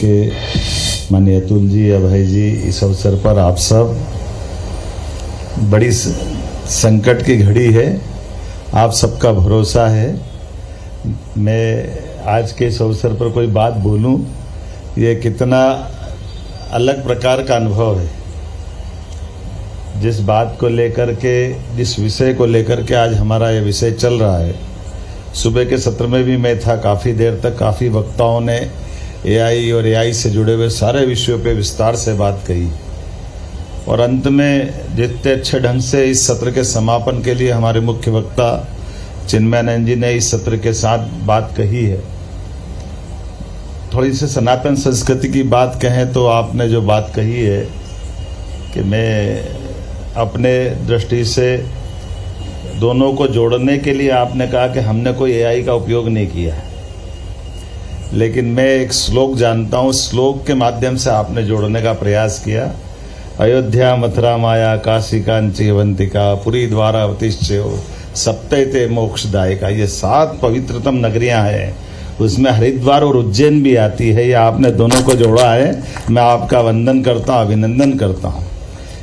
के माननीय अतुल जी, अभय जी, इस अवसर पर आप सब, बड़ी संकट की घड़ी है, आप सबका भरोसा है। मैं आज के इस अवसर पर कोई बात बोलूं, ये कितना अलग प्रकार का अनुभव है। जिस बात को लेकर के, जिस विषय को लेकर के आज हमारा ये विषय चल रहा है, सुबह के सत्र में भी मैं था, काफ़ी देर तक काफ़ी वक्ताओं ने एआई और एआई से जुड़े हुए सारे विषयों पे विस्तार से बात कही और अंत में जितने अच्छे ढंग से इस सत्र के समापन के लिए हमारे मुख्य वक्ता चिन्मयानंद जी ने इस सत्र के साथ बात कही है। थोड़ी सी सनातन संस्कृति की बात कहें तो आपने जो बात कही है कि मैं अपने दृष्टि से दोनों को जोड़ने के लिए आपने कहा कि हमने कोई एआई का उपयोग नहीं किया है, लेकिन मैं एक श्लोक जानता हूँ, श्लोक के माध्यम से आपने जोड़ने का प्रयास किया। अयोध्या, मथुरा, माया, काशी, कांची, अवंतिका, पुरी, द्वारावतिश्चयो सप्तैते मोक्षदायिका, ये 7 पवित्रतम नगरियां हैं, उसमें हरिद्वार और उज्जैन भी आती है। ये आपने दोनों को जोड़ा है, मैं आपका वंदन करता हूँ, अभिनंदन करता हूँ।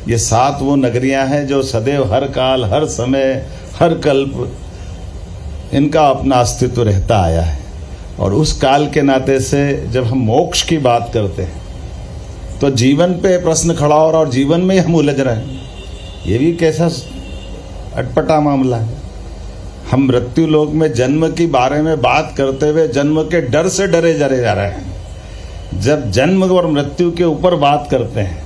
ये 7 वो नगरियां हैं जो सदैव, हर काल, हर समय, हर कल्प इनका अपना अस्तित्व रहता आया है। और उस काल के नाते से जब हम मोक्ष की बात करते हैं तो जीवन पे प्रश्न खड़ा हो रहा और जीवन में ही हम उलझ रहे हैं। ये भी कैसा अटपटा मामला है। हम मृत्यु लोक में जन्म के बारे में बात करते हुए जन्म के डर से डरे जा रहे हैं। जब जन्म और मृत्यु के ऊपर बात करते हैं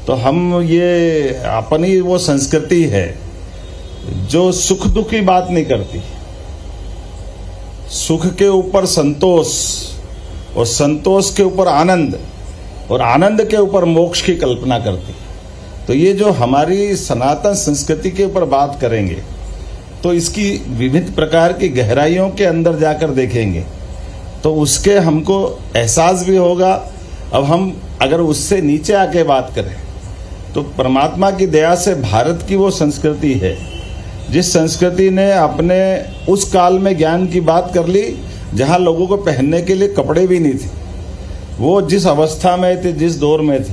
तो हम, ये अपनी वो संस्कृति है जो सुख दुख की बात नहीं करती, सुख के ऊपर संतोष और संतोष के ऊपर आनंद और आनंद के ऊपर मोक्ष की कल्पना करती। तो ये जो हमारी सनातन संस्कृति के ऊपर बात करेंगे तो इसकी विविध प्रकार की गहराइयों के अंदर जाकर देखेंगे तो उसके हमको एहसास भी होगा। अब हम अगर उससे नीचे आके बात करें तो परमात्मा की दया से भारत की वो संस्कृति है जिस संस्कृति ने अपने उस काल में ज्ञान की बात कर ली जहाँ लोगों को पहनने के लिए कपड़े भी नहीं थे। वो जिस अवस्था में थे, जिस दौर में थे,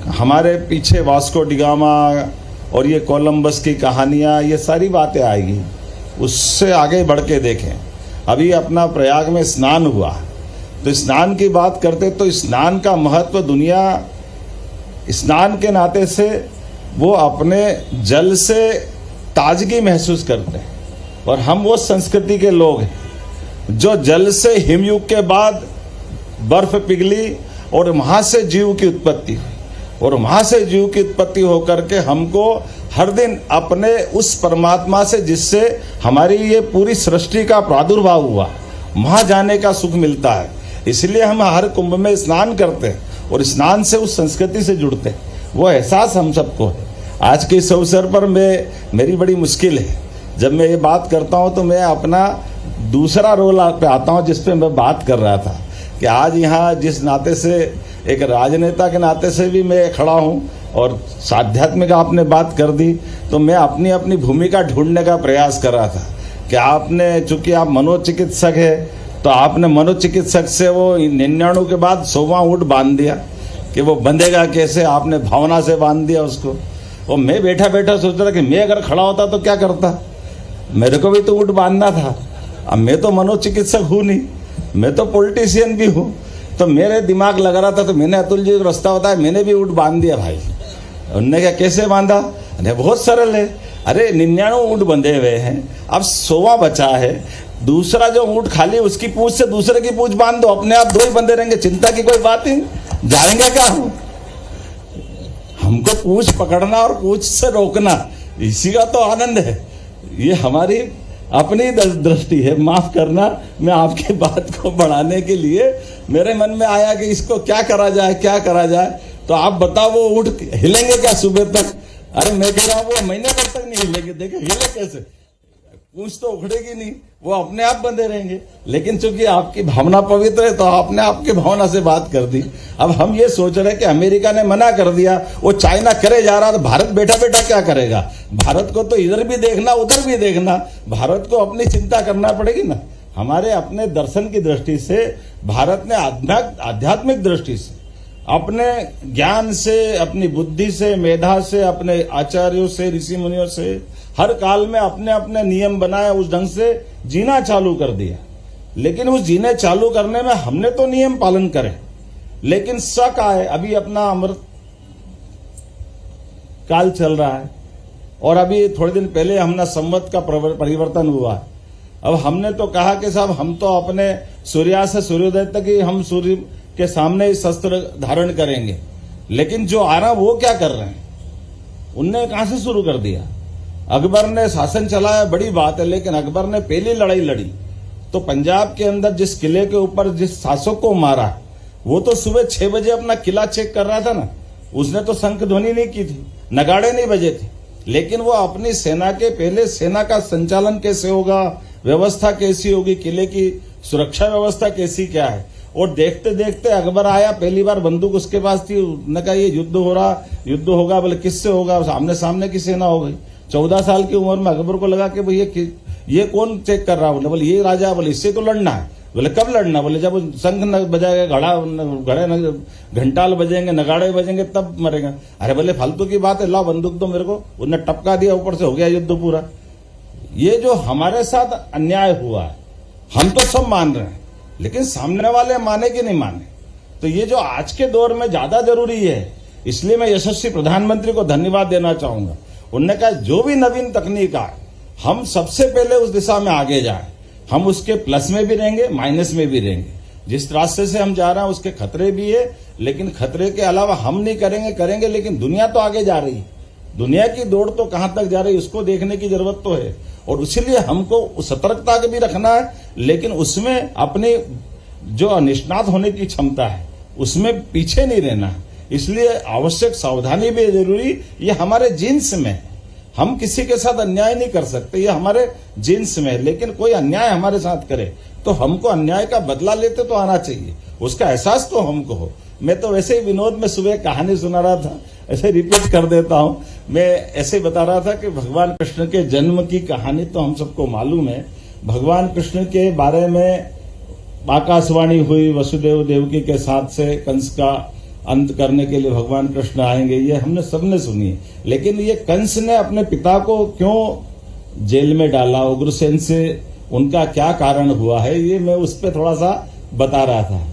हमारे पीछे वास्को डिगामा और ये कोलंबस की कहानियाँ, ये सारी बातें आएगी। उससे आगे बढ़ के देखें, अभी अपना प्रयाग में स्नान हुआ तो स्नान की बात करते तो स्नान का महत्व, दुनिया स्नान के नाते से वो अपने जल से ताजगी महसूस करते हैं। और हम वो संस्कृति के लोग हैं जो जल से हिमयुग के बाद बर्फ पिघली और वहाँ से जीव की उत्पत्ति हुई और वहाँ से जीव की उत्पत्ति होकर के हमको हर दिन अपने उस परमात्मा से, जिससे हमारी ये पूरी सृष्टि का प्रादुर्भाव हुआ, वहाँ जाने का सुख मिलता है। इसलिए हम हर कुंभ में स्नान करते हैं और स्नान से उस संस्कृति से जुड़ते हैं। वो एहसास हम सबको है। आज के इस अवसर पर मेरी बड़ी मुश्किल है, जब मैं ये बात करता हूँ तो मैं अपना दूसरा रोल पे आता हूँ जिस पे मैं बात कर रहा था कि आज यहाँ जिस नाते से, एक राजनेता के नाते से भी मैं खड़ा हूँ और आध्यात्मिक आपने बात कर दी तो मैं अपनी अपनी भूमिका ढूंढने का प्रयास कर रहा था कि आपने, चूँकि आप मनोचिकित्सक है तो आपने मनोचिकित्सक से वो 99 के बाद 100वां ऊँट बांध दिया कि वो बंधेगा कैसे, आपने भावना से बांध दिया उसको। और मैं बैठा बैठा सोच रहा कि मैं अगर खड़ा होता तो क्या करता, मेरे को भी तो ऊँट बांधना था। अब मैं तो मनोचिकित्सक हूँ नहीं, मैं तो पॉलिटिशियन भी हूँ, तो मेरे दिमाग लगा रहा था तो मैंने अतुल जी को रास्ता बताया, मैंने भी ऊँट बांध दिया भाई। उन्होंने क्या, कैसे बांधा? अरे बहुत सरल है, अरे 99 ऊँट बंधे हुए हैं, अब 100वां बचा है, दूसरा जो ऊँट खाली उसकी पूंछ से दूसरे की पूंछ बांध दो, अपने आप 2 ही बंधे रहेंगे, चिंता की कोई बात ही, जाएंगे क्या हम? हमको पूंछ पकड़ना और पूंछ से रोकना, इसी का तो आनंद है। ये हमारी अपनी दृष्टि है, माफ करना। मैं आपकी बात को बढ़ाने के लिए मेरे मन में आया कि इसको क्या करा जाए, क्या करा जाए। तो आप बताओ वो ऊँट हिलेंगे क्या सुबह तक? अरे मैं कह रहा हूँ वो महीने भर तक नहीं हिलेंगे। देखे हिले कैसे, पूंछ तो उखड़ेगी नहीं, वो अपने आप बंधे रहेंगे। लेकिन चूंकि आपकी भावना पवित्र है तो आपने आपकी भावना से बात कर दी। अब हम ये सोच रहे हैं कि अमेरिका ने मना कर दिया, वो चाइना करे जा रहा, तो भारत बैठा बैठा क्या करेगा? भारत को तो इधर भी देखना उधर भी देखना, भारत को अपनी चिंता करना पड़ेगी ना। हमारे अपने दर्शन की दृष्टि से भारत ने आध्यात्मिक दृष्टि से, अपने ज्ञान से, अपनी बुद्धि से, मेधा से, अपने आचार्यों से, ऋषि मुनियों से हर काल में अपने अपने नियम बनाए, उस ढंग से जीना चालू कर दिया। लेकिन उस जीने चालू करने में हमने तो नियम पालन करे, लेकिन शक आए। अभी अपना अमृत काल चल रहा है और अभी थोड़े दिन पहले हमने संवत का परिवर्तन हुआ है। अब हमने तो कहा कि साहब हम तो अपने सूर्यास्त से सूर्योदय तक ही हम सूर्य के सामने ही शस्त्र धारण करेंगे, लेकिन जो आ रहा वो क्या कर रहे हैं? उनने कहां से शुरू कर दिया? अकबर ने शासन चलाया, बड़ी बात है, लेकिन अकबर ने पहली लड़ाई लड़ी तो पंजाब के अंदर जिस किले के ऊपर जिस शासक को मारा, वो तो सुबह 6 बजे अपना किला चेक कर रहा था ना। उसने तो शंख ध्वनि नहीं की थी, नगाड़े नहीं बजे थे, लेकिन वो अपनी सेना के पहले सेना का संचालन कैसे होगा, व्यवस्था कैसी होगी, किले की सुरक्षा व्यवस्था कैसी क्या है। और देखते देखते अकबर आया, पहली बार बंदूक उसके पास थी, उसने कहा ये युद्ध हो रहा, युद्ध होगा। बोले किससे होगा? सामने सामने की सेना हो गई। 14 साल की उम्र में अकबर को लगा कि भाई ये कौन चेक कर रहा? बोले ये राजा। बोले इससे तो लड़ना है। बोले कब लड़ना? बोले जब शंख न बजाएगा, घड़े घंटाल बजेंगे, नगाड़े बजेंगे, तब मरेगा। अरे बोले फालतू की बात है, ला बंदूक दो मेरे को। उन्होंने टपका दिया, ऊपर से हो गया युद्ध पूरा। ये जो हमारे साथ अन्याय हुआ है, हम तो सब मान रहे हैं, लेकिन सामने वाले माने कि नहीं माने। तो ये जो आज के दौर में ज्यादा जरूरी है, इसलिए मैं यशस्वी प्रधानमंत्री को धन्यवाद देना चाहूंगा। उन्होंने कहा जो भी नवीन तकनीक आए, हम सबसे पहले उस दिशा में आगे जाएं। हम उसके प्लस में भी रहेंगे, माइनस में भी रहेंगे। जिस रास्ते से हम जा रहे हैं उसके खतरे भी है, लेकिन खतरे के अलावा हम नहीं करेंगे, लेकिन दुनिया तो आगे जा रही है। दुनिया की दौड़ तो कहां तक जा रही है उसको देखने की जरूरत तो है, और इसीलिए हमको सतर्कता के भी रखना है, लेकिन उसमें अपनी जो निष्णात होने की क्षमता है उसमें पीछे नहीं रहना है। इसलिए आवश्यक सावधानी भी जरूरी। ये हमारे जीन्स में है, हम किसी के साथ अन्याय नहीं कर सकते, ये हमारे जीन्स में है। लेकिन कोई अन्याय हमारे साथ करे तो हमको अन्याय का बदला लेते तो आना चाहिए, उसका एहसास तो हमको हो। मैं तो वैसे ही विनोद में सुबह कहानी सुना रहा था, ऐसे रिपीट कर देता हूं। मैं ऐसे बता रहा था कि भगवान कृष्ण के जन्म की कहानी तो हम सबको मालूम है। भगवान कृष्ण के बारे में आकाशवाणी हुई, वसुदेव देवकी के साथ से कंस का अंत करने के लिए भगवान कृष्ण आएंगे, ये हमने सबने सुनी है। लेकिन ये कंस ने अपने पिता को क्यों जेल में डाला, उग्रसेन से उनका क्या कारण हुआ है, ये मैं उस पर थोड़ा सा बता रहा था।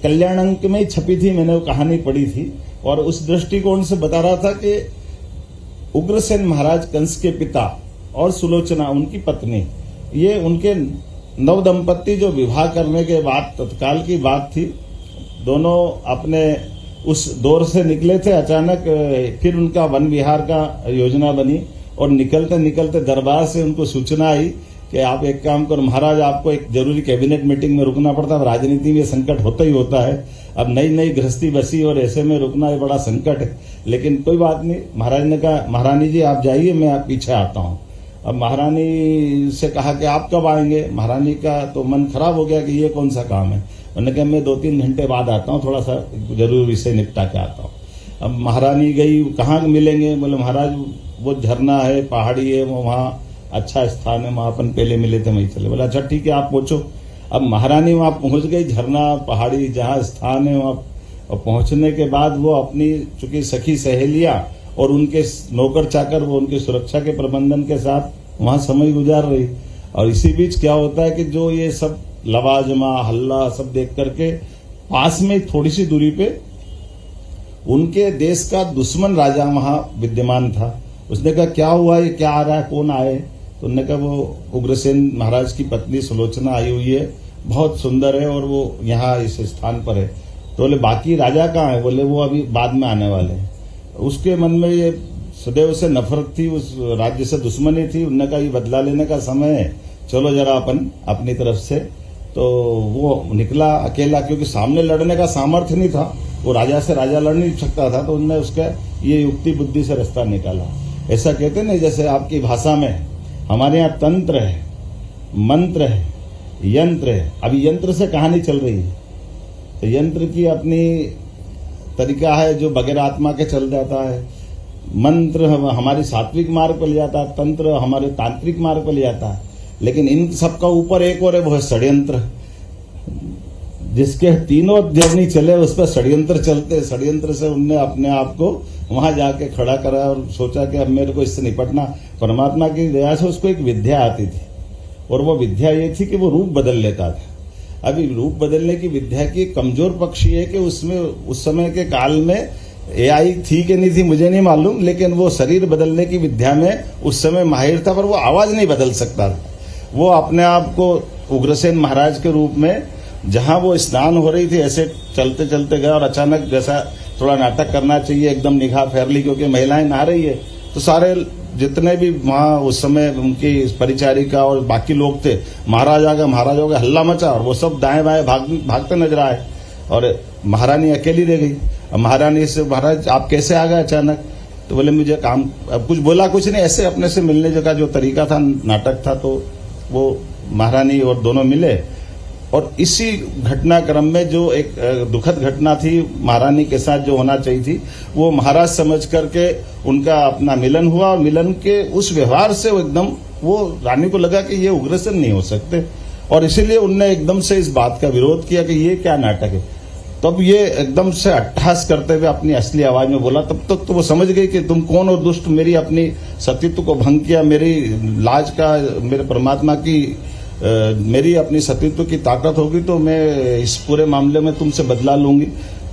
कल्याण अंक में छपी थी, मैंने वो कहानी पढ़ी थी, और उस दृष्टिकोण से बता रहा था कि उग्रसेन महाराज कंस के पिता और सुलोचना उनकी पत्नी, ये उनके नवदंपति जो विवाह करने के बाद तत्काल की बात थी, दोनों अपने उस दौर से निकले थे। अचानक फिर उनका वन विहार का योजना बनी, और निकलते निकलते दरबार से उनको सूचना आई कि आप एक काम करो महाराज, आपको एक जरूरी कैबिनेट मीटिंग में रुकना पड़ता है। राजनीति में संकट होता ही होता है, अब नई नई गृहस्थी बसी और ऐसे में रुकना ये बड़ा संकट है, लेकिन कोई बात नहीं। महाराज ने कहा महारानी जी आप जाइए, मैं आप पीछे आता हूँ। अब महारानी से कहा कि आप कब आएंगे? महारानी का तो मन खराब हो गया कि ये कौन सा काम है। उन्होंने कहा मैं 2-3 घंटे बाद आता हूँ, थोड़ा सा जरूरी विषय निपटा के आता हूँ। अब महारानी गई, कहाँ मिलेंगे? बोले महाराज वो झरना है, पहाड़ी है, वो वहाँ अच्छा स्थान है, वहाँ अपन पहले मिले थे, वहीं चले। बोला अच्छा ठीक है आप पहुंचो। अब महारानी वहाँ पहुंच गई, झरना पहाड़ी जहाँ स्थान है वहाँ पहुंचने के बाद वो अपनी चूंकि सखी सहेलियां और उनके नौकर चाकर वो उनकी सुरक्षा के प्रबंधन के साथ वहां समय गुजार रही। और इसी बीच क्या होता है कि जो ये सब लवाजमा हल्ला सब देख करके पास में थोड़ी सी दूरी पे उनके देश का दुश्मन राजा वहां विद्यमान था। उसने कहा क्या हुआ, ये क्या आ रहा है, कौन आए? तो उन्होंने कहा वो उग्रसेन महाराज की पत्नी सुलोचना आई हुई है, बहुत सुंदर है और वो यहाँ इस स्थान पर है। तो बोले बाकी राजा कहाँ है? बोले वो अभी बाद में आने वाले हैं। उसके मन में ये सदैव से नफरत थी, उस राज्य से दुश्मनी थी। उन्होंने कहा ये बदला लेने का समय है, चलो जरा अपन अपनी तरफ से। तो वो निकला अकेला, क्योंकि सामने लड़ने का सामर्थ्य नहीं था, वो राजा से राजा लड़ नहीं सकता था। तो उन्होंने उसका ये युक्ति बुद्धि से रास्ता निकाला। ऐसा कहते नहीं, जैसे आपकी भाषा में हमारे यहाँ तंत्र है, मंत्र है, यंत्र है। अभी यंत्र से कहानी चल रही है, तो यंत्र की अपनी तरीका है जो बगैर आत्मा के चल जाता है। मंत्र हमारी सात्विक मार्ग पर ले जाता है, तंत्र हमारे तांत्रिक मार्ग पर ले जाता है। लेकिन इन सबका ऊपर एक और है, वो है षड्यंत्र। जिसके तीनों जर्नी चले उस पर षड्यंत्र चलते, षड्यंत्र से उनने अपने आप को वहां जाके खड़ा करा और सोचा कि अब मेरे को इससे निपटना। परमात्मा की दया से उसको एक विद्या आती थी, और वो विद्या ये थी कि वो रूप बदल लेता था। अभी रूप बदलने की विद्या की कमजोर पक्ष ये कि उसमें उस समय के काल में AI थी कि नहीं थी मुझे नहीं मालूम, लेकिन वो शरीर बदलने की विद्या में उस समय माहिर था, पर वो आवाज नहीं बदल सकता था। वो अपने आप को उग्रसेन महाराज के रूप में, जहां वो स्नान हो रही थी, ऐसे चलते चलते गया और अचानक जैसा थोड़ा नाटक करना चाहिए, एकदम निगाह फेर ली क्योंकि महिलाएं नहा रही है, तो सारे जितने भी वहां उस समय उनकी परिचारिका और बाकी लोग थे, महाराजा का हल्ला मचा और वो सब दाएं बाएं भागते नजर आए और महारानी अकेली रह गई। अब महारानी से, महाराज आप कैसे आ गए अचानक? तो बोले मुझे काम, अब कुछ बोला कुछ नहीं, ऐसे अपने से मिलने का जो तरीका था, नाटक था, तो वो महारानी और दोनों मिले। और इसी घटनाक्रम में जो एक दुखद घटना थी महारानी के साथ जो होना चाहिए थी, वो महाराज समझ करके उनका अपना मिलन हुआ, और मिलन के उस व्यवहार से वो एकदम, वो रानी को लगा कि ये उग्रसेन नहीं हो सकते, और इसीलिए उनने एकदम से इस बात का विरोध किया कि ये क्या नाटक है। तब ये एकदम से अट्टहास करते हुए अपनी असली आवाज में बोला। तब तक तो वो समझ गई कि तुम कौन और दुष्ट, मेरी अपनी सतीत्व को भंग किया, मेरी लाज का, मेरे परमात्मा की मेरी अपनी सतीत्व की ताकत होगी तो मैं इस पूरे मामले में तुमसे बदला लूंगी।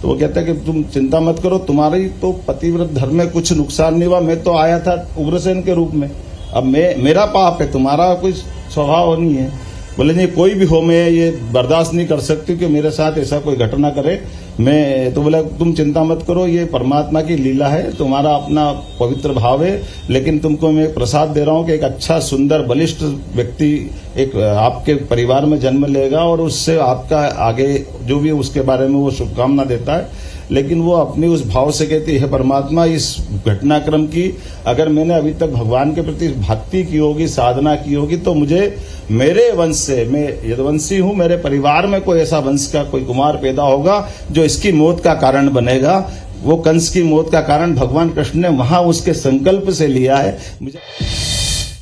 तो वो कहता है कि तुम चिंता मत करो, तुम्हारी तो पतिव्रत धर्म में कुछ नुकसान नहीं हुआ, मैं तो आया था उग्रसेन के रूप में, अब मेरा पाप है, तुम्हारा कोई स्वभाव नहीं है। बोले नहीं, कोई भी हो, मैं ये बर्दाश्त नहीं कर सकती कि मेरे साथ ऐसा कोई घटना करे। मैं तो बोला तुम चिंता मत करो, ये परमात्मा की लीला है, तुम्हारा अपना पवित्र भाव है, लेकिन तुमको मैं प्रसाद दे रहा हूं कि एक अच्छा सुंदर बलिष्ठ व्यक्ति एक आपके परिवार में जन्म लेगा, और उससे आपका आगे जो भी उसके बारे में वो शुभकामना देता है। लेकिन वो अपनी उस भाव से कहती है, परमात्मा इस घटनाक्रम की अगर मैंने अभी तक भगवान के प्रति भक्ति की होगी, साधना की होगी, तो मुझे मेरे वंश से, मैं यदुवंशी हूं, मेरे परिवार में कोई ऐसा वंश का कोई कुमार पैदा होगा जो इसकी मौत का कारण बनेगा। वो कंस की मौत का कारण भगवान कृष्ण ने वहां उसके संकल्प से लिया है। मुझे